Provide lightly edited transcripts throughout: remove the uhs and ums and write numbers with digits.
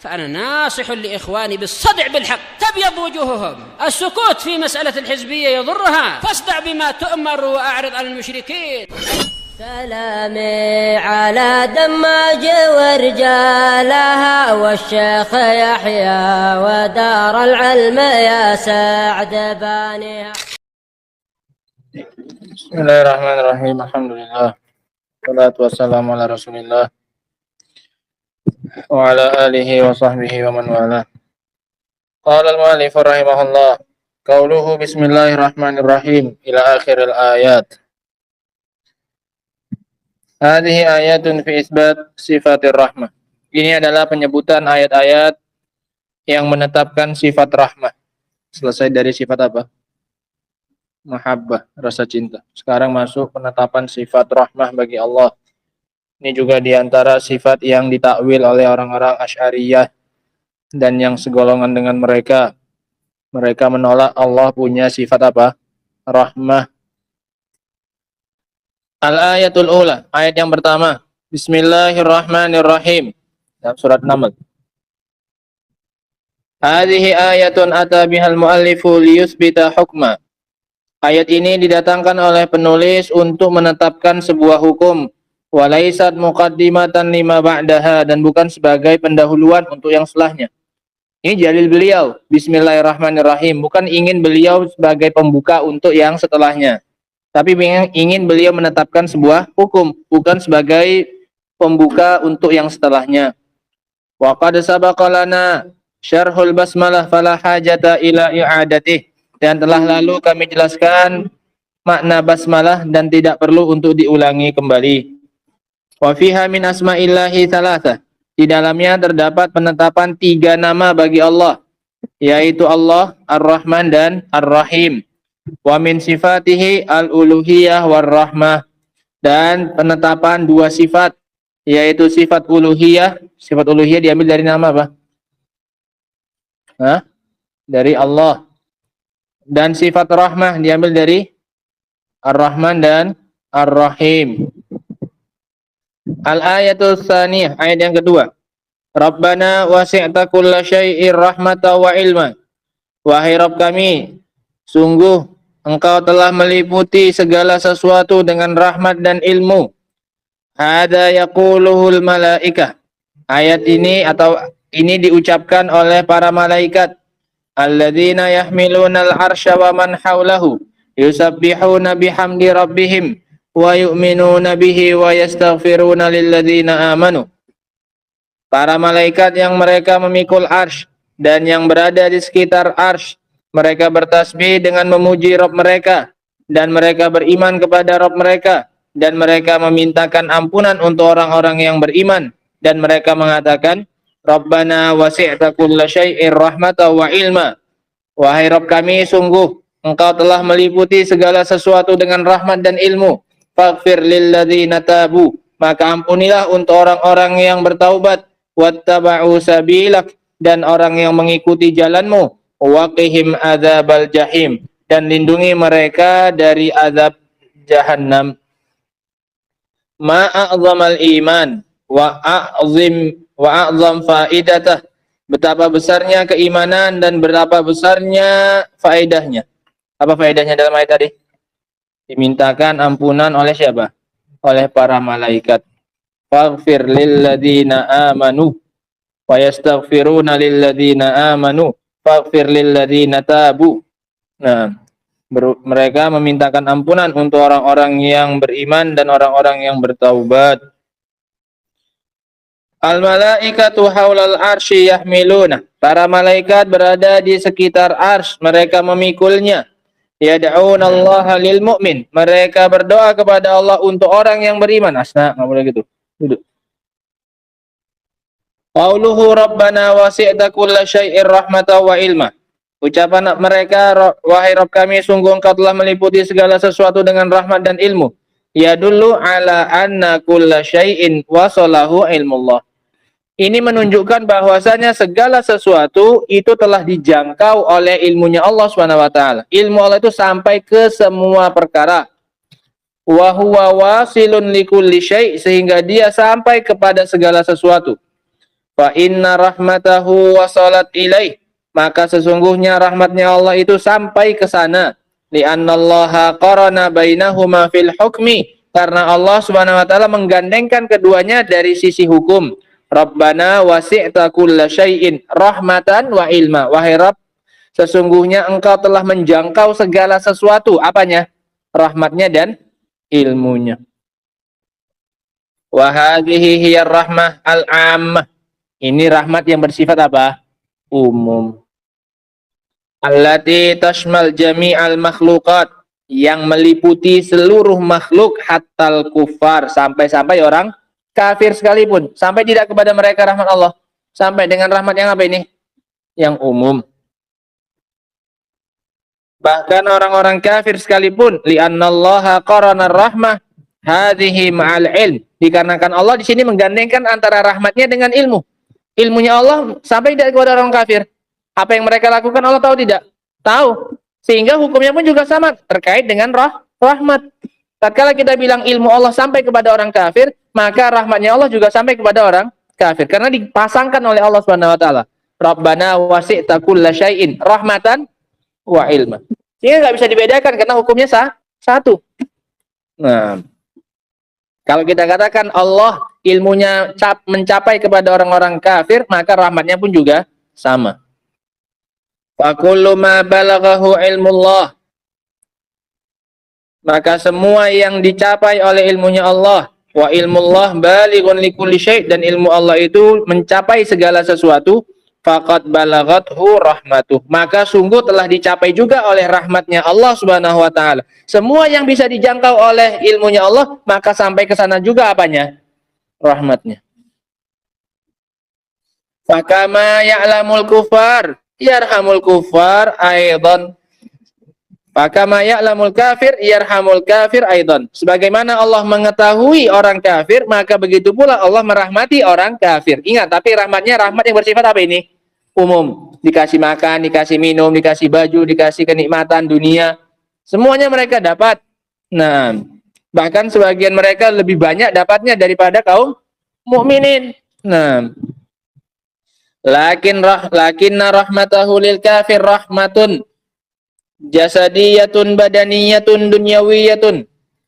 فأنا ناصح لإخواني بالصدع بالحق تبيض وجوههم. السكوت في مسألة الحزبية يضرها، فاصدع بما تؤمر وأعرض عن المشركين. سلامي على دماج ورجالها والشيخ يحيى ودار العلم يا سعد بانيها. Bismillahirrahmanirrahim. Alhamdulillah. Wassalatu wassalamu ala Rasulillah wa ala alihi wa sahbihi wa man wala. Qala al-mu'allif rahimahullah, qauluhu bismillahirrahmanirrahim ila akhiril ayat. Hadhihi ayatun fi isbat sifatir rahmah. Ini adalah penyebutan ayat-ayat yang menetapkan sifat rahmah. Selesai dari sifat apa? Mahabbah, rasa cinta. Sekarang masuk penetapan sifat rahmah bagi Allah. Ini juga diantara sifat yang ditakwil oleh orang-orang Asy'ariyah dan yang segolongan dengan mereka. Mereka menolak Allah punya sifat apa? Rahmah. Al-ayatul ula, ayat yang pertama. Bismillahirrahmanirrahim. Dalam surat Naml. Hadhihi ayatun ata bihal muallifu liyusbita hukma. Ayat ini didatangkan oleh penulis untuk menetapkan sebuah hukum. Walaisat muqaddimatan lima ba'daha, dan bukan sebagai pendahuluan untuk yang setelahnya. Ini dalil beliau, Bismillahirrahmanirrahim. Bukan ingin beliau sebagai pembuka untuk yang setelahnya, tapi ingin beliau menetapkan sebuah hukum, bukan sebagai pembuka untuk yang setelahnya. Wa qad sabaqa lana syarhul basmalah fala hajata ila i'adatih. Dan telah lalu kami jelaskan makna basmalah dan tidak perlu untuk diulangi kembali. Wa fiha min asma'illahi thalatha. Di dalamnya terdapat penetapan 3 nama bagi Allah, yaitu Allah, Ar-Rahman dan Ar-Rahim. Wa min sifatihi al-uluhiyah war-rahmah. Dan penetapan 2 sifat, yaitu sifat uluhiyah. Sifat uluhiyah diambil dari nama apa? Dari Allah. Dan sifat rahmah diambil dari Ar-Rahman dan Ar-Rahim. Al-ayatul tsaniyah, ayat yang kedua. Rabbana wasi'ta kulla syai'ir rahmata wa ilma. Wahai Rabb kami, sungguh Engkau telah meliputi segala sesuatu dengan rahmat dan ilmu. Hada yaquluhul malaikah. Ayat ini diucapkan oleh para malaikat. Alladzina yahmilunal arsya wa man hawlahu yusabbihuna bihamdi rabbihim wa yu'minuna bihi wa yastaghfiruna lilladzina amanu. Para malaikat yang mereka memikul arsy dan yang berada di sekitar arsy, mereka bertasbih dengan memuji Rabb mereka, dan mereka beriman kepada Rabb mereka, dan mereka memintakan ampunan untuk orang-orang yang beriman, dan mereka mengatakan, Rabbana wasi'ta kulla syai'ir rahmata wa ilma. Wahai Rabb kami, sungguh Engkau telah meliputi segala sesuatu dengan rahmat dan ilmu. Faghfir lilladzina tabu. Maka ampunilah untuk orang-orang yang bertaubat. Wattaba'u sabilak. Dan orang yang mengikuti jalanmu. Waqihim adzabal jahim. Dan lindungi mereka dari azab jahannam. Ma'a'zamal iman. Wa'a'zam faidatah. Betapa besarnya keimanan dan betapa besarnya faedahnya. Apa faedahnya dalam ayat tadi? Dimintakan ampunan oleh siapa? Oleh para malaikat. Faghfir lilladzina amanu wa yastaghfiruna lilladzina amanu faghfir lilladzina tabu. Nah, mereka memintakan ampunan untuk orang-orang yang beriman dan orang-orang yang bertaubat. Al-malaikatu haulal arsy yahmiluna. Para malaikat berada di sekitar arsy, mereka memikulnya. Yad'unallaha lil mu'min. Mereka berdoa kepada Allah untuk orang yang beriman. Asna, enggak boleh gitu. Duduk. Qauluhu rabbana wasi'ta kulla syai'ir rahmata wa ilma. Ucapan mereka, wahai Rabb kami, sungguh Engkau telah meliputi segala sesuatu dengan rahmat dan ilmu. Yadullu ala anna kulla syai'in wasalahu ilmullah. Ini menunjukkan bahwasanya segala sesuatu itu telah dijangkau oleh ilmunya Allah SWT. Ilmu Allah itu sampai ke semua perkara. Wa huwa wasilun likulli syai', sehingga dia sampai kepada segala sesuatu. Fa inna rahmatahu wasalat ilaih. Maka sesungguhnya rahmatnya Allah itu sampai ke sana. Li'annallaha qarana bainahuma fil hukmi. Karena Allah Subhanahu wa taala menggandengkan keduanya dari sisi hukum. Rabbana wasi'ta kulla syai'in rahmatan wa ilma. Wahai Rabb, sesungguhnya engkau telah menjangkau segala sesuatu. Apanya? Rahmatnya dan ilmunya. Wa hadhihi hiya rahmah al-ammah. Ini rahmat yang bersifat apa? Umum. Allati tashmal jami'al makhluqat, yang meliputi seluruh makhluk, hattal kufar, sampai-sampai orang kafir sekalipun, sampai tidak kepada mereka rahmat Allah, sampai dengan rahmat yang apa ini? Yang umum. Bahkan orang-orang kafir sekalipun, li'annallaha qarana rahmah hadhihi ma'al ilm, dikarenakan Allah di sini menggandengkan antara rahmatnya dengan ilmu. Ilmunya Allah sampai tidak kepada orang kafir. Apa yang mereka lakukan Allah tahu tidak? Tahu. Sehingga hukumnya pun juga sama terkait dengan rahmat. Tatkala kita bilang ilmu Allah sampai kepada orang kafir, maka rahmatnya Allah juga sampai kepada orang kafir. Karena dipasangkan oleh Allah Subhanahu wa taala. Rabbana wasi'ta kulla syai'in rahmatan wa ilma. Sehingga nggak bisa dibedakan karena hukumnya satu. Nah, kalau kita katakan Allah ilmunya mencapai kepada orang-orang kafir, maka rahmatnya pun juga sama. Fa kullu ma balaghahu ilmullah. Maka semua yang dicapai oleh ilmunya Allah, wa ilmullah balighun likulli syai', dan ilmu Allah itu mencapai segala sesuatu, faqad balaghathu rahmatuh. Maka sungguh telah dicapai juga oleh rahmatnya Allah Subhanahu wa taala. Semua yang bisa dijangkau oleh ilmunya Allah, maka sampai ke sana juga apanya? Rahmatnya. Fakama ya'lamul kufar yarhamul kufar aidan. Fakama ya'lamul kafir yarhamul kafir aidan. Sebagaimana Allah mengetahui orang kafir, maka begitu pula Allah merahmati orang kafir. Ingat, tapi rahmatnya rahmat yang bersifat apa ini? Umum. Dikasih makan, dikasih minum, dikasih baju, dikasih kenikmatan dunia. Semuanya mereka dapat. Nah, bahkan sebagian mereka lebih banyak dapatnya daripada kaum mukminin. Nah, lakinna rahmatahu lil kafir rahmatun jasadiyatun badaniyatun dunyawiyatun.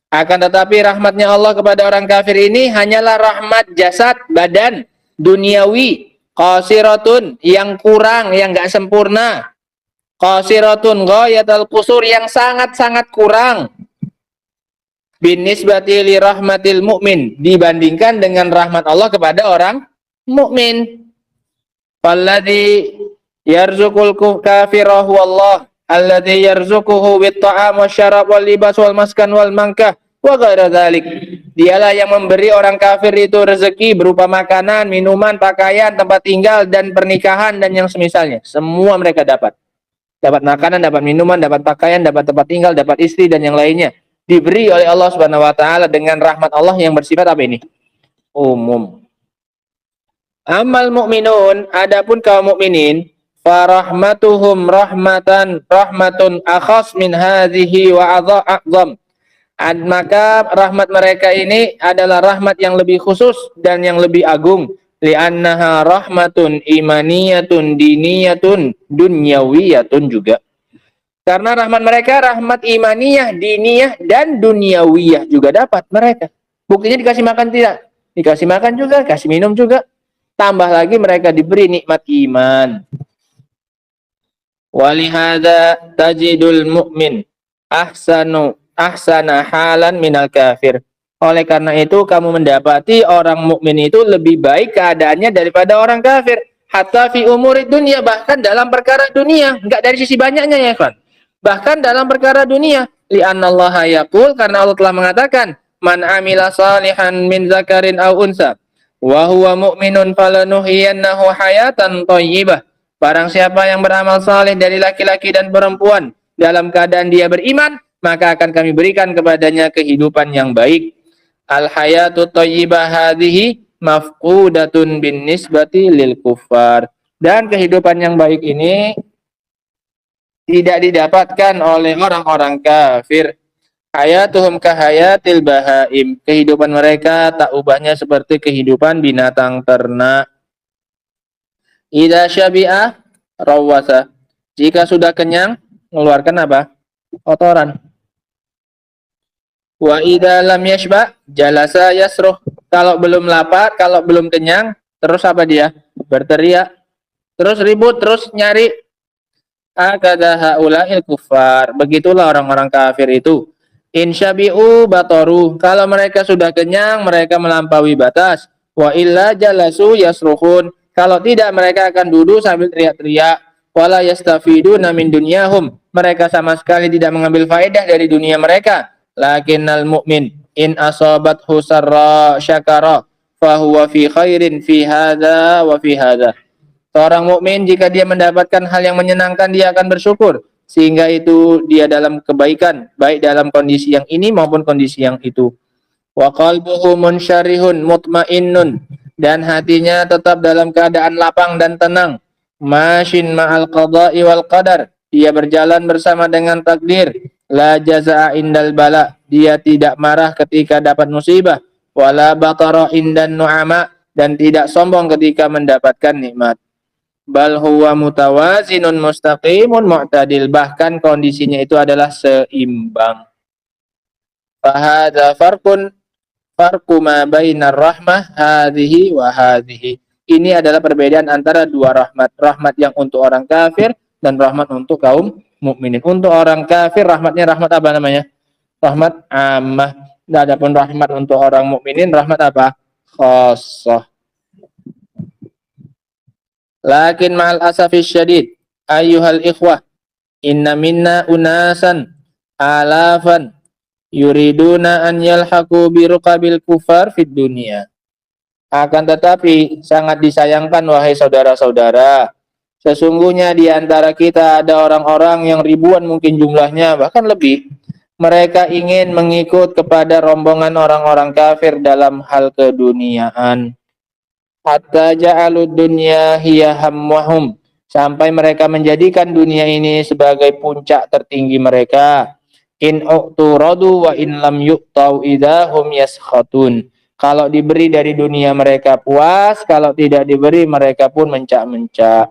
Akan tetapi rahmatnya Allah kepada orang kafir ini hanyalah rahmat jasad, badan, duniawi, qasiratun, yang kurang, yang enggak sempurna. Qasiratun ghayatul qusur, yang sangat-sangat kurang. Binisbati li rahmatil mu'min, dibandingkan dengan rahmat Allah kepada orang mukmin. Falladhi yarzuqul kafira huwa Allah, alladhi yarzuquhu bit ta'am wasyarab wal libas wal maskan wal mankah wa ghaira dzalik. Dialah yang memberi orang kafir itu rezeki berupa makanan, minuman, pakaian, tempat tinggal, dan pernikahan, dan yang semisalnya. Semua mereka dapat. Dapat makanan, dapat minuman, dapat pakaian, dapat tempat tinggal, dapat istri, dan yang lainnya. Diberi oleh Allah Subhanahu wa taala dengan rahmat Allah yang bersifat apa ini? Umum. Amal mukminun, adapun kaum mukminin, farahmatuhum rahmatun akhas min hadhihi wa a'zam. Maka rahmat mereka ini adalah rahmat yang lebih khusus dan yang lebih agung. Li'annaha rahmatun imaniyatun diniyatun dunyawiyatun juga. Karena rahmat mereka rahmat imaniyah, diniyah, dan dunyawiyah juga dapat mereka. Buktinya dikasih makan tidak? Dikasih makan juga, kasih minum juga. Tambah lagi mereka diberi nikmat iman. Walihada tajidul mu'min ahsana halan minal kafir. Oleh karena itu kamu mendapati orang mukmin itu lebih baik keadaannya daripada orang kafir. Hatta fi umurid dunia, bahkan dalam perkara dunia, enggak dari sisi banyaknya ya ikhwan. Bahkan dalam perkara dunia, li'annallaha yaqul, karena Allah telah mengatakan, man amila salihan min zakarin aw unsa wa huwa mu'minun falanuhyiyannahu hayatan thayyibah. Barang siapa yang beramal saleh dari laki-laki dan perempuan dalam keadaan dia beriman, maka akan kami berikan kepadanya kehidupan yang baik. Al hayatu thayyibah hadhihi mafqudatun bin nisbati lil kuffar. Dan kehidupan yang baik ini tidak didapatkan oleh orang-orang kafir. Hayatuhum kahayatil bahaim. Kehidupan mereka tak ubahnya seperti kehidupan binatang ternak. Idza syabi'a rawwasa. Jika sudah kenyang, mengeluarkan apa? Kotoran. Wa idza lam yashba jalasa yasruh. Kalau belum lapar, kalau belum kenyang, terus apa dia? Berteriak, terus ribut, terus nyari. Akada haula'il kuffar. Begitulah orang-orang kafir itu. Insyabi'u batoru. Kalau mereka sudah kenyang, mereka melampaui batas. Wa illa jalasu yasruhun. Kalau tidak, mereka akan duduk sambil teriak-teriak. Wala yastafiduna min dunyahum. Mereka sama sekali tidak mengambil faedah dari dunia mereka. Lakinnal mu'min in asabat husarra syakara fahuwa fi khairin fi hadha wa fi hadha. Seorang mukmin jika dia mendapatkan hal yang menyenangkan dia akan bersyukur sehingga itu dia dalam kebaikan baik dalam kondisi yang ini maupun kondisi yang itu. Wa qalbuhu munsyarihun mutmainnun, dan hatinya tetap dalam keadaan lapang dan tenang. Mashin ma'al qada'i wal qadar, dia berjalan bersama dengan takdir. La jazaa indal bala, dia tidak marah ketika dapat musibah. Wala batara indan nu'ama, dan tidak sombong ketika mendapatkan nikmat. Bal huwa mutawazinun mustaqimun mu'tadil, bahkan kondisinya itu adalah seimbang. Fahadha farqu ma bainar rahmah hadhihi wa hadhihi. Ini adalah perbedaan antara dua rahmat. Rahmat yang untuk orang kafir dan rahmat untuk kaum mukminin. Untuk orang kafir rahmatnya rahmat apa namanya? Rahmat ammah. Dan adapun rahmat untuk orang mukminin rahmat apa? Khassah. Lakin ma'al asafis syadid ayyuhal ikhwah, inna minna unasan alafan yuriduna an yalhaqu biruqabil kufar fid dunia. Akan tetapi sangat disayangkan wahai saudara-saudara, sesungguhnya di antara kita ada orang-orang yang ribuan mungkin jumlahnya bahkan lebih, mereka ingin mengikut kepada rombongan orang-orang kafir dalam hal keduniaan. Hatta ja'alud dunya hiya hammahum, sampai mereka menjadikan dunia ini sebagai puncak tertinggi mereka. In u'turadu wa in lam yu'tau idahum yaskhatun. Kalau diberi dari dunia mereka puas, kalau tidak diberi mereka pun mencak-mencak.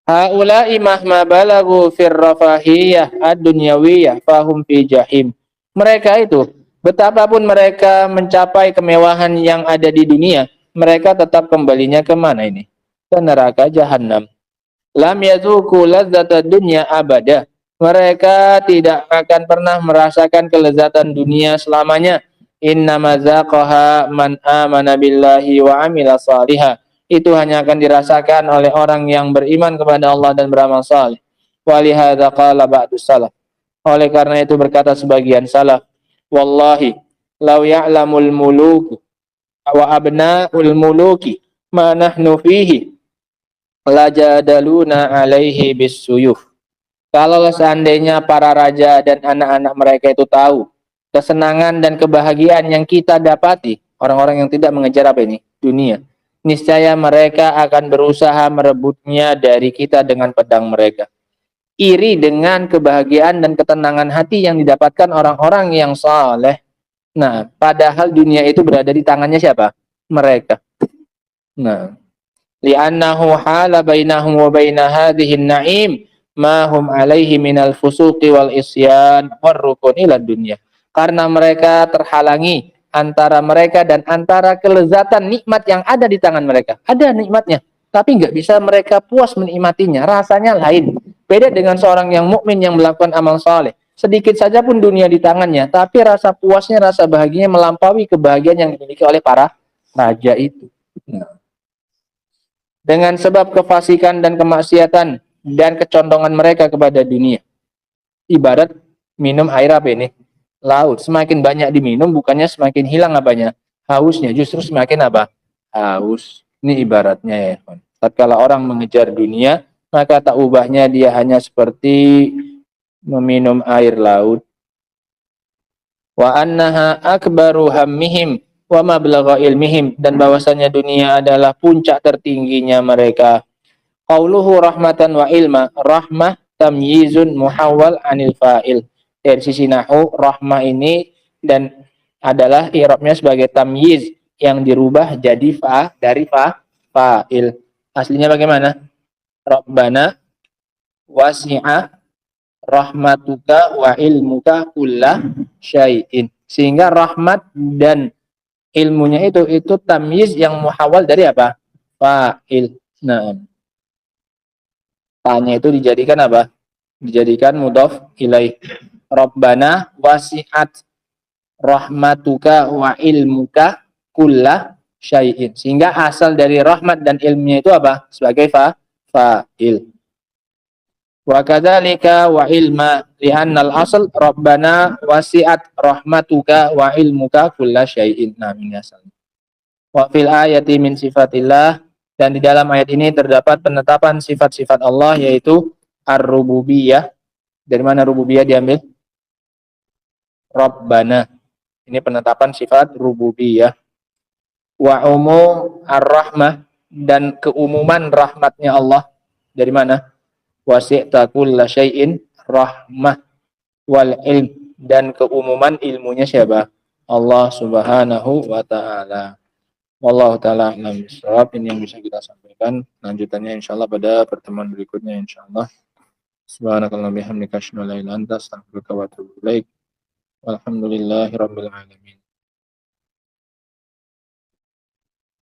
Haula'i mahma balagu fir rafahiyah ad-dunyawiyah fahum fi jahim. Mereka itu betapapun mereka mencapai kemewahan yang ada di dunia, mereka tetap kembalinya ke mana ini? Ke neraka jahanam. Lam yazuku ladzata dunya abada. Mereka tidak akan pernah merasakan kelezatan dunia selamanya. Innama zaqaha man amana billahi wa amila salihah. Itu hanya akan dirasakan oleh orang yang beriman kepada Allah dan beramal saleh. Walihadza qala ba'dus salaf. Oleh karena itu berkata sebagian salaf, wallahi law ya'lamul muluku wa abna'ul muluki ma nahnu fihi lajadaluna alaihi bisuyuf. Kalau seandainya para raja dan anak-anak mereka itu tahu kesenangan dan kebahagiaan yang kita dapati, orang-orang yang tidak mengejar apa ini? Dunia. Niscaya mereka akan berusaha merebutnya dari kita dengan pedang mereka. Iri dengan kebahagiaan dan ketenangan hati yang didapatkan orang-orang yang saleh. Nah, padahal dunia itu berada di tangannya siapa? Mereka. Nah, li'annahu hala bainahum wa baina hadhihi an-na'im ma hum alaihi minal fusuqi wal isyan war rukun ila dunya. Karena mereka terhalangi antara mereka dan antara kelezatan nikmat yang ada di tangan mereka. Ada nikmatnya, tapi nggak bisa mereka puas menikmatinya. Rasanya lain. Beda dengan seorang yang mukmin yang melakukan amal saleh. Sedikit saja pun dunia di tangannya, tapi rasa puasnya, rasa bahagianya melampaui kebahagiaan yang dimiliki oleh para raja itu. Nah, dengan sebab kefasikan dan kemaksiatan dan kecondongan mereka kepada dunia. Ibarat minum air apa ini? Laut. Semakin banyak diminum, bukannya semakin hilang apanya? Hausnya. Justru semakin apa? Haus. Ini ibaratnya ya. Tatkala orang mengejar dunia, maka tak ubahnya dia hanya seperti meminum air laut. Wa annaha akbaru hammihim wa mablagha ilmihim, dan bahwasanya dunia adalah puncak tertingginya mereka. Qauluhu rahmatan wa ilma, rahmah tamyizun muhawwal anil fa'il. Dari sisi nahwu, rahmah ini dan adalah i'rabnya sebagai tamyiz yang dirubah jadi dari fa'il. Aslinya bagaimana? Rabbana wasi'a rahmatuka wa ilmuka kulla syai'in. Sehingga rahmat dan ilmunya itu tamyiz yang muhawal dari apa? Fa'il. Nah, tanya itu dijadikan apa? Dijadikan mudhaf ilaih. Rabbana wasi'at rahmatuka wa ilmuka kulla syai'in. Sehingga asal dari rahmat dan ilmunya itu apa? Sebagai fa'il. Wa kadzalika wa ilma li'anna al-asl rabbana wasi'at rahmatuka wa ilmuka kulla syai'in. Nah, ini asalnya. Wa fil ayati min sifatillah, dan di dalam ayat ini terdapat penetapan sifat-sifat Allah yaitu ar-rububiyah. Dari mana rububiyah diambil? Rabbana. Ini penetapan sifat rububiyah. Wa umum ar-rahmah, dan keumuman rahmatnya Allah. Dari mana? Wasi'ta kulla syai'in rahmah wal ilm, dan keumuman ilmunya siapa? Allah Subhanahu wa taala. Wallahu taala a'lam bishawab. Ini yang bisa kita sampaikan. Lanjutannya insyaallah pada pertemuan berikutnya insyaallah. Subhanakallahumma bihamdika asyhadu an la ilaha illa anta astaghfiruka wa atubu ilaik. Walhamdulillahirabbil alamin.